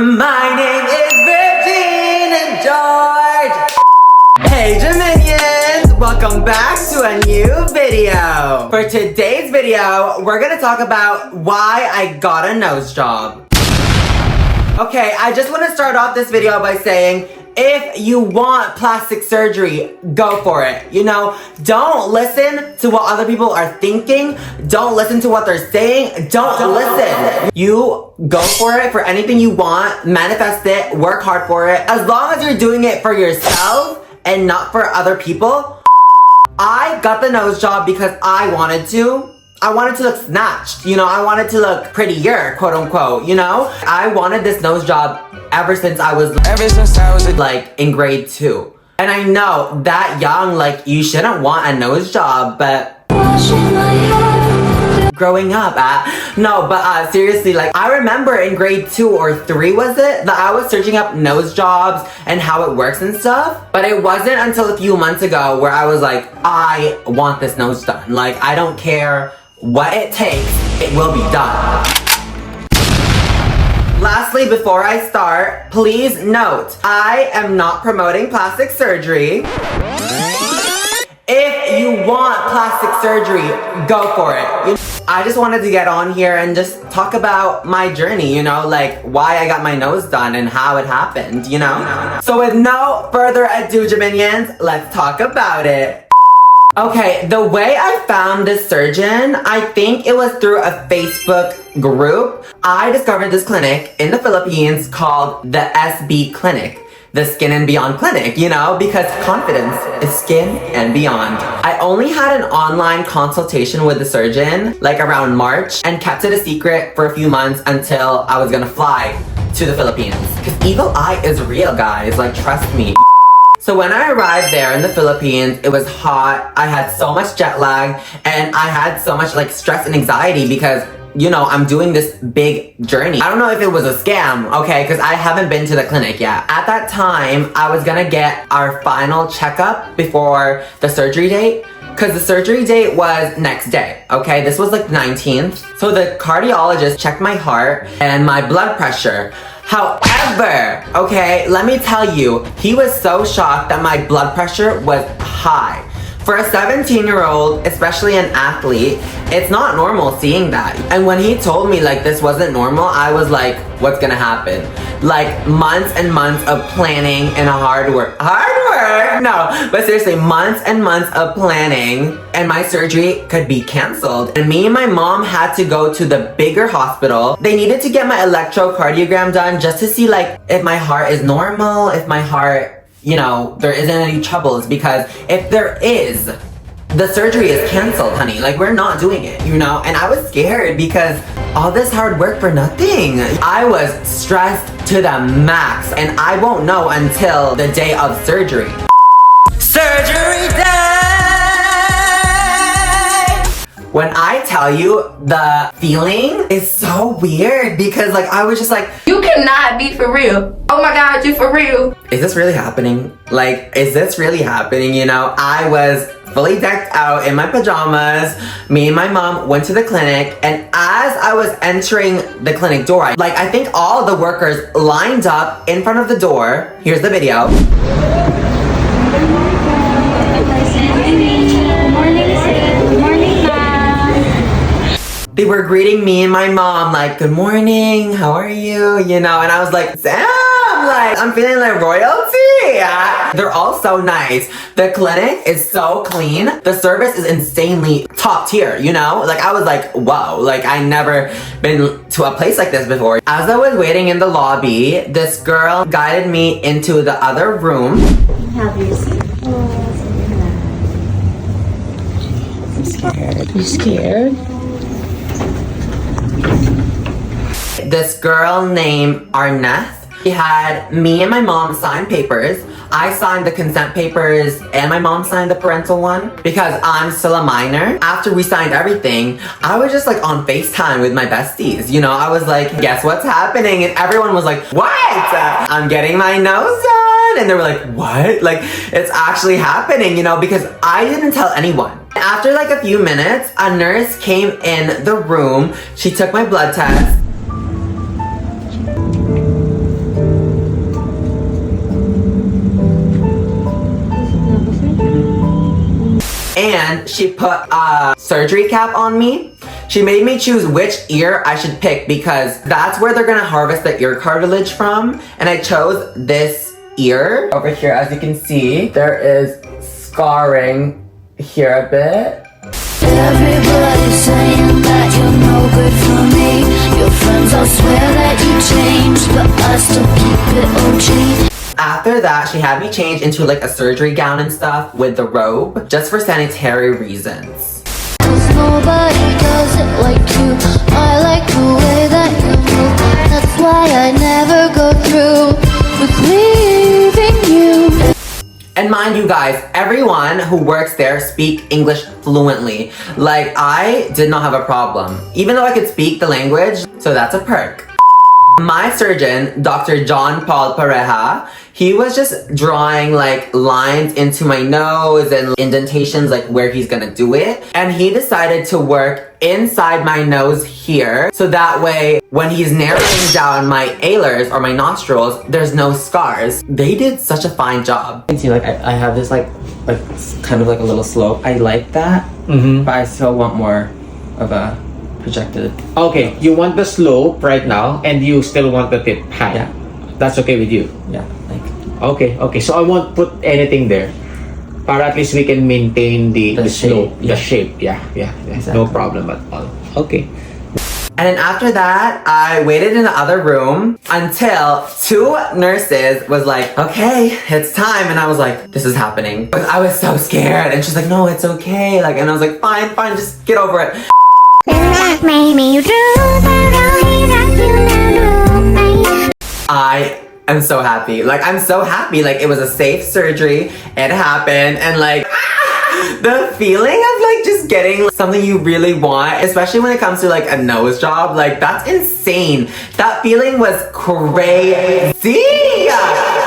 My name is Regina George. Hey Dominions, welcome back to a new video. For today's video, we're gonna talk about why I got a nose job. Okay, I just want to start off this video by saying, if you want plastic surgery, go for it. You know, don't listen to what other people are thinking. Don't listen to what they're saying. Don't listen. You go for it for anything you want. Manifest it. Work hard for it. As long as you're doing it for yourself and not for other people. I got the nose job because I wanted to. I wanted to look snatched, you know, I wanted to look prettier, quote unquote, you know? I wanted this nose job ever since I was like in grade 2. And I know that young, like, you shouldn't want a nose job, but growing up, seriously, like, I remember in grade 2 or 3, was it, that I was searching up nose jobs and how it works and stuff. But it wasn't until a few months ago where I was like, I want this nose done. Like, I don't care what it takes, it will be done. Lastly, before I start, please note, I am not promoting plastic surgery. If you want plastic surgery, go for it. I just wanted to get on here and just talk about my journey, you know, like why I got my nose done and how it happened, you know? So with no further ado, Dominions, let's talk about it. Okay, the way I found this surgeon, I think it was through a Facebook group. I discovered this clinic in the Philippines called the SB Clinic. The Skin and Beyond Clinic, you know, because confidence is skin and beyond. I only had an online consultation with the surgeon, like around March, and kept it a secret for a few months until I was gonna fly to the Philippines. Because evil eye is real, guys, like trust me. So when I arrived there in the Philippines, it was hot, I had so much jet lag, and I had so much like stress and anxiety because, you know, I'm doing this big journey. I don't know if it was a scam, okay, because I haven't been to the clinic yet. At that time, I was gonna get our final checkup before the surgery date, because the surgery date was next day, okay? This was like 19th. So the cardiologist checked my heart and my blood pressure. However, okay, let me tell you, he was so shocked that my blood pressure was high. For a 17-year-old, especially an athlete, it's not normal seeing that. And when he told me like this wasn't normal, I was like, what's gonna happen? Like months and months of planning and hard work. No, but seriously, months and months of planning and my surgery could be canceled. And me and my mom had to go to the bigger hospital. They needed to get my electrocardiogram done just to see like if my heart is normal, if my heart, you know, there isn't any troubles, because if there is, the surgery is canceled, honey. Like, we're not doing it, you know? And I was scared because all this hard work for nothing. I was stressed to the max, and I won't know until the day of surgery. Surgery day! When I tell you, the feeling is so weird because like I was just like, you cannot be for real. Oh my God, you for real. Is this really happening? Like, is this really happening? You know, I was fully decked out in my pajamas. Me and my mom went to the clinic, and as I was entering the clinic door, I think all the workers lined up in front of the door. Here's the video. They were greeting me and my mom like, good morning, how are you? You know, and I was like, Sam, like, I'm feeling like royalty. Yeah. They're all so nice. The clinic is so clean. The service is insanely top tier, you know? Like, I was like, whoa, like, I never been to a place like this before. As I was waiting in the lobby, this girl guided me into the other room. Have your seat. I'm scared. You scared? This girl named Arneth. She had me and my mom sign papers. I signed the consent papers and my mom signed the parental one because I'm still a minor. After we signed everything, I was just like on FaceTime with my besties. You know, I was like, guess what's happening? And everyone was like, what? I'm getting my nose done. And they were like, what? Like, it's actually happening, you know, because I didn't tell anyone. After like a few minutes, a nurse came in the room. She took my blood test. And she put a surgery cap on me. She made me choose which ear I should pick because that's where they're gonna harvest the ear cartilage from. And I chose this ear. Over here, as you can see, there is scarring here a bit. Everybody's saying that you're no good for me. Your friends all swear that you changed, but I still keep it OG. After that, she had me change into like a surgery gown and stuff with the robe, just for sanitary reasons. 'Cause nobody does it like you. I like the way that you move. That's why I never go through with leaving you. And mind you guys, everyone who works there speak English fluently. Like, I did not have a problem, even though I could speak the language, so that's a perk. My surgeon, Dr. John Paul Pareja, he was just drawing like lines into my nose and indentations like where he's gonna do it. And he decided to work inside my nose here. So that way, when he's narrowing down my alars or my nostrils, there's no scars. They did such a fine job. You can see like I have this like kind of like a little slope. I like that, but I still want more of a projected. Okay, you want the slope right now, and you still want the tip high. Yeah. That's okay with you. Yeah, like Okay. So I won't put anything there. Para at least we can maintain the slope, shape, yeah. the shape. Yeah. Exactly. No problem at all. Okay. And then after that, I waited in the other room until two nurses was like, okay, it's time. And I was like, this is happening. But I was so scared. And she's like, no, it's okay. Like, and I was like, fine, just get over it. I am so happy. Like, I'm so happy. Like, it was a safe surgery. It happened. And like, the feeling of like just getting something you really want, especially when it comes to like a nose job, like that's insane. That feeling was crazy.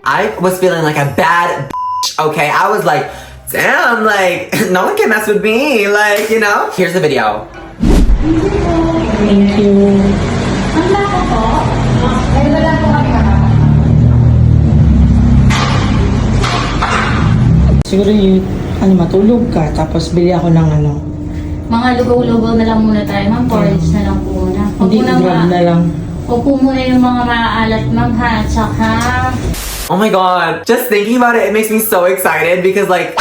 I was feeling like a bad bitch, okay? I was like, damn, like no one can mess with me. Like, you know? Here's the video. Thank you. Siguro matulog ka, tapos bili ako ng Mga lugaw-lugaw na lang muna tayo, ma'am. Porridge na lang po muna. hindi grab na lang. Huwag po muna yung mga maaalat, ma'am, ha? At saka, Oh my god. Just thinking about it, it makes me so excited because like,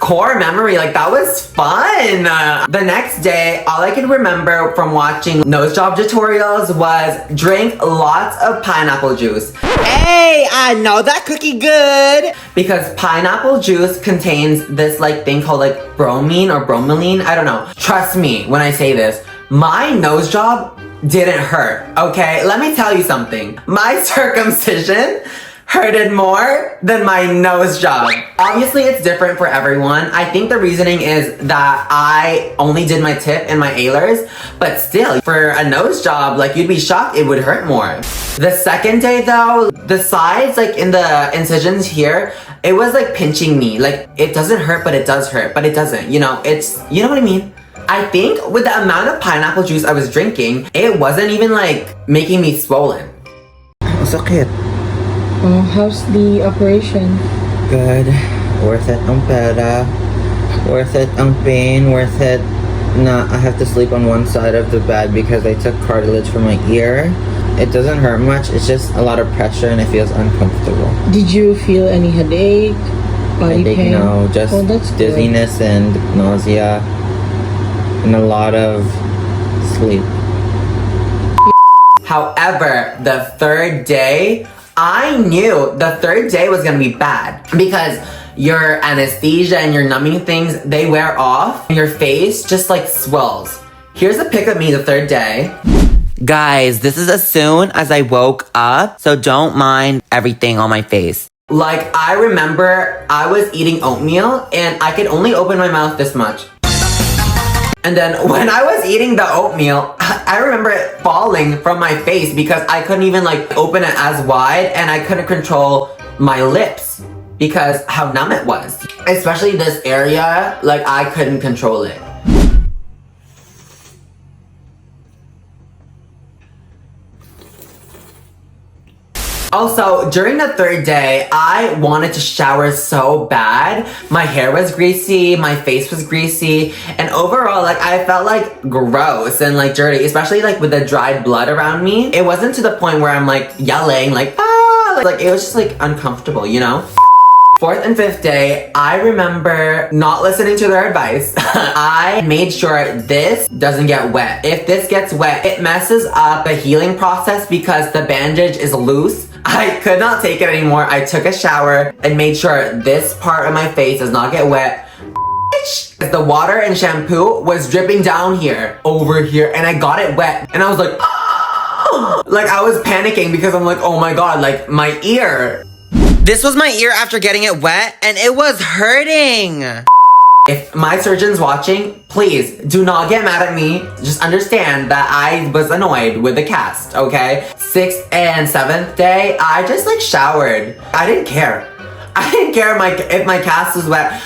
core memory, like that was fun. The next day, all I can remember from watching nose job tutorials was drink lots of pineapple juice. Hey, I know that cookie good! Because pineapple juice contains this like thing called like bromine or bromelain, I don't know. Trust me when I say this, my nose job didn't hurt, okay? Let me tell you something. My circumcision hurted more than my nose job. Obviously, it's different for everyone. I think the reasoning is that I only did my tip and my alars, but still, for a nose job, like you'd be shocked it would hurt more. The second day though, the sides, like in the incisions here, it was like pinching me. Like it doesn't hurt, but it does hurt, but it doesn't, you know, you know what I mean? I think with the amount of pineapple juice I was drinking, it wasn't even like making me swollen. sakit. Oh, how's the operation? Good. Worth it ang pera. Worth it ang pain. Worth it na I have to sleep on one side of the bed because I took cartilage from my ear. It doesn't hurt much. It's just a lot of pressure and it feels uncomfortable. Did you feel any headache? Body Headache, pain? no. Just Oh, that's good. dizziness and nausea. And a lot of sleep. However, the third day, I knew the third day was gonna be bad because your anesthesia and your numbing things, they wear off. Your face just like swells. Here's a pic of me the third day. Guys, this is as soon as I woke up, so don't mind everything on my face. Like, I remember I was eating oatmeal and I could only open my mouth this much. And then when I was eating the oatmeal, I remember it falling from my face because I couldn't even like open it as wide and I couldn't control my lips because how numb it was. Especially this area, like I couldn't control it. Also, during the third day, I wanted to shower so bad. My hair was greasy, my face was greasy, and overall, like, I felt like gross and like dirty, especially like with the dried blood around me. It wasn't to the point where I'm like yelling, like, ah! Like, it was just like uncomfortable, you know? Fourth and fifth day, I remember not listening to their advice. I made sure this doesn't get wet. If this gets wet, it messes up the healing process because the bandage is loose. I could not take it anymore. I took a shower and made sure this part of my face does not get wet. The water and shampoo was dripping down here, over here, and I got it wet. And I was like, ah! Like, I was panicking because I'm like, oh my god, like, my ear. This was my ear after getting it wet, and it was hurting. If my surgeon's watching, please do not get mad at me. Just understand that I was annoyed with the cast, okay? 6th and 7th day, I just like showered. I didn't care. I didn't care if my cast was wet.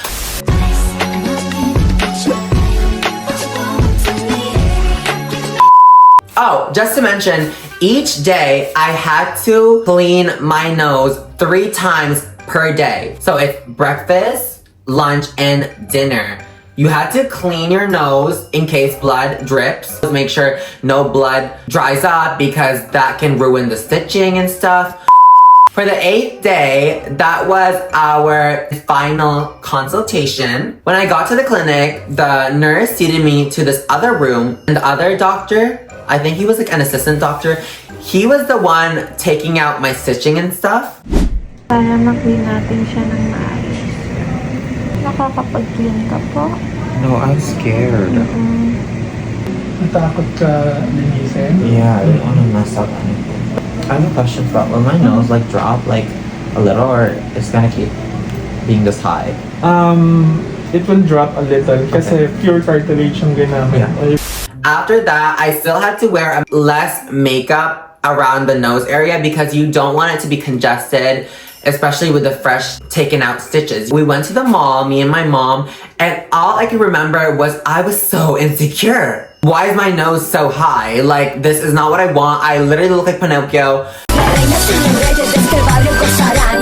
Oh, just to mention, each day I had to clean my nose 3 times per day. So it's breakfast, lunch, and dinner. You had to clean your nose in case blood drips. Make sure no blood dries up because that can ruin the stitching and stuff. For the 8th day, that was our final consultation. When I got to the clinic, the nurse seated me to this other room, and the other doctor, I think he was like an assistant doctor, he was the one taking out my stitching and stuff. Para ma-clean natin siya ng maayos. Nakakapag-clean ka po? No, I'm scared. Natakot ka linisin? Yeah, I didn't want to mess up anything. I have a question about, will my nose like drop like a little, or it's gonna keep being this high? It will drop a little kasi pure cartilage yung ginamit. Yeah. After that, I still had to wear less makeup around the nose area because you don't want it to be congested, especially with the fresh taken out stitches. We went to the mall, me and my mom, and all I can remember was I was so insecure. Why is my nose so high? Like, this is not what I want. I literally look like Pinocchio.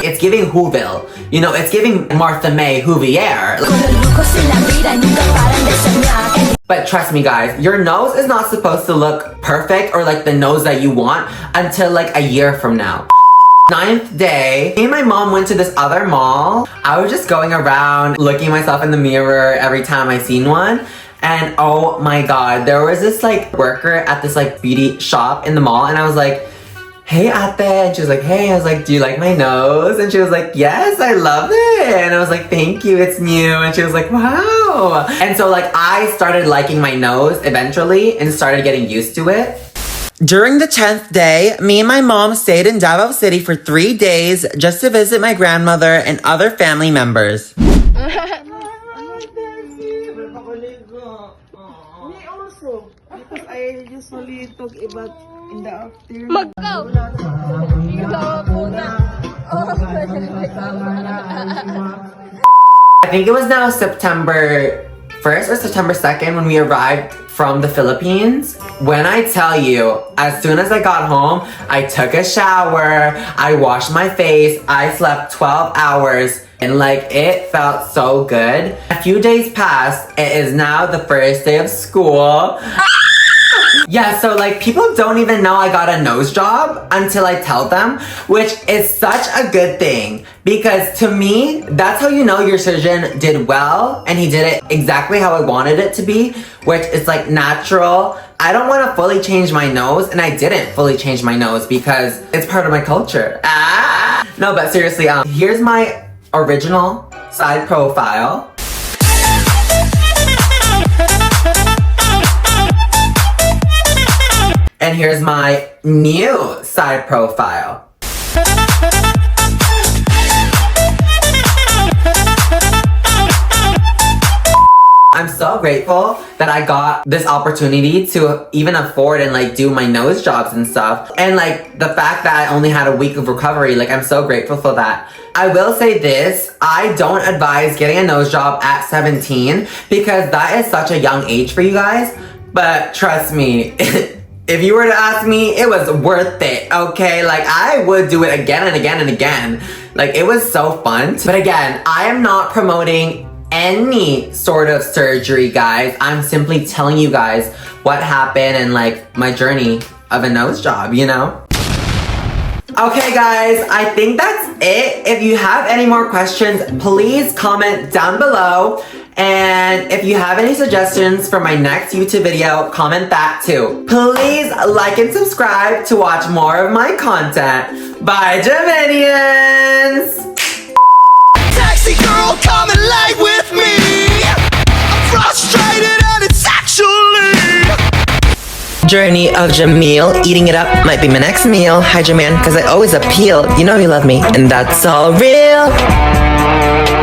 It's giving Whoville. You know, it's giving Martha May Whovier. But trust me guys, your nose is not supposed to look perfect or like the nose that you want until like a year from now. 9th day, me and my mom went to this other mall. I was just going around looking myself in the mirror every time I seen one. And oh my god, there was this like worker at this like beauty shop in the mall, and I was like, hey ate, and she was like, hey, I was like, do you like my nose? And she was like, yes, I love it. And I was like, thank you, it's new. And she was like, wow. And so like I started liking my nose eventually and started getting used to it. During the 10th day, me and my mom stayed in Davao City for 3 days just to visit my grandmother and other family members. Because I usually talk about in the afternoon. I think it was now September 1st or September 2nd when we arrived from the Philippines. When I tell you, as soon as I got home, I took a shower, I washed my face, I slept 12 hours, and like it felt so good. A few days passed, it is now the first day of school. Yeah, so like people don't even know I got a nose job until I tell them, which is such a good thing because to me, that's how you know your surgeon did well and he did it exactly how I wanted it to be, which is like natural. I don't want to fully change my nose, and I didn't fully change my nose because it's part of my culture. No, but seriously, here's my original side profile. And here's my new side profile. I'm so grateful that I got this opportunity to even afford and like do my nose jobs and stuff. And like the fact that I only had a week of recovery, like I'm so grateful for that. I will say this, I don't advise getting a nose job at 17 because that is such a young age for you guys. But trust me, if you were to ask me, it was worth it, okay? Like, I would do it again and again and again. Like, it was so fun. But again, I am not promoting any sort of surgery, guys. I'm simply telling you guys what happened and like my journey of a nose job, you know? Okay guys, I think that's it. If you have any more questions, please comment down below. And if you have any suggestions for my next YouTube video, comment that too. Please like and subscribe to watch more of my content. Bye, Geminians! Taxi girl, come and lay with me. I'm frustrated and it's actually Journey of Jamil, eating it up might be my next meal. Hi, Jermaine, because I always appeal. You know you love me, and that's all real.